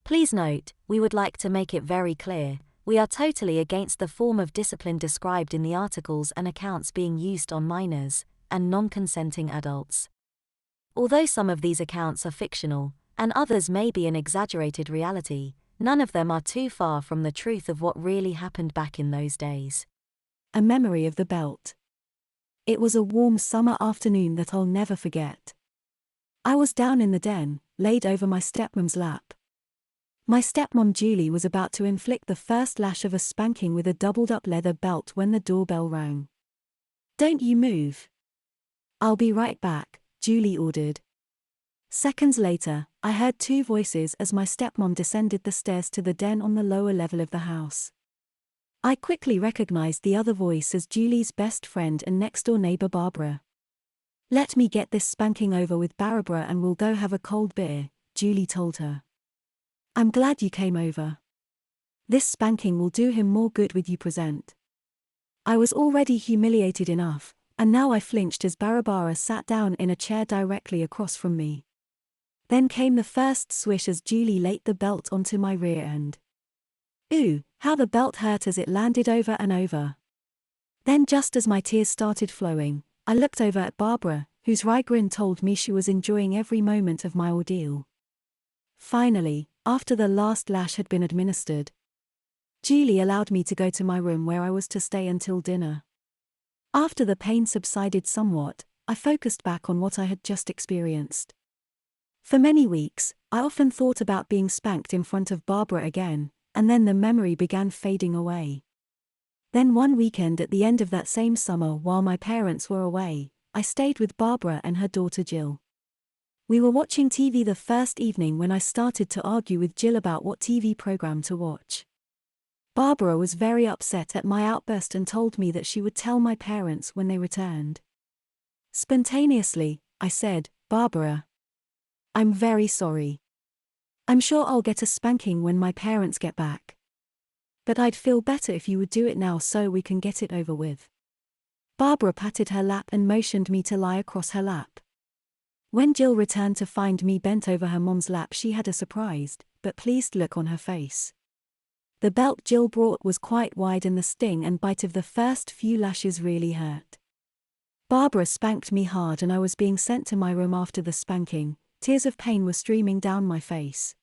Please note, we would like to make it very clear, we are totally against the form of discipline described in the articles and accounts being used on minors and non-consenting adults. Although some of these accounts are fictional, and others may be an exaggerated reality, none of them are too far from the truth of what really happened back in those days. A memory of the belt. It was a warm summer afternoon that I'll never forget. I was down in the den, laid over my stepmom's lap. My stepmom Julie was about to inflict the first lash of a spanking with a doubled-up leather belt when the doorbell rang. "Don't you move." "I'll be right back," Julie ordered. Seconds later, I heard two voices as my stepmom descended the stairs to the den on the lower level of the house. I quickly recognized the other voice as Julie's best friend and next-door neighbor Barbara. "Let me get this spanking over with Barbara and we'll go have a cold beer," Julie told her. "I'm glad you came over. This spanking will do him more good with you present." I was already humiliated enough, and now I flinched as Barbara sat down in a chair directly across from me. Then came the first swish as Julie laid the belt onto my rear end. Ooh, how the belt hurt as it landed over and over. Then just as my tears started flowing, I looked over at Barbara, whose wry grin told me she was enjoying every moment of my ordeal. Finally, after the last lash had been administered, Julie allowed me to go to my room where I was to stay until dinner. After the pain subsided somewhat, I focused back on what I had just experienced. For many weeks, I often thought about being spanked in front of Barbara again, and then the memory began fading away. Then one weekend at the end of that same summer while my parents were away, I stayed with Barbara and her daughter Jill. We were watching TV the first evening when I started to argue with Jill about what TV program to watch. Barbara was very upset at my outburst and told me that she would tell my parents when they returned. Spontaneously, I said, "Barbara, I'm very sorry. I'm sure I'll get a spanking when my parents get back. But I'd feel better if you would do it now so we can get it over with." Barbara patted her lap and motioned me to lie across her lap. When Jill returned to find me bent over her mom's lap, she had a surprised, but pleased look on her face. The belt Jill brought was quite wide and the sting and bite of the first few lashes really hurt. Barbara spanked me hard and I was being sent to my room after the spanking. Tears of pain were streaming down my face.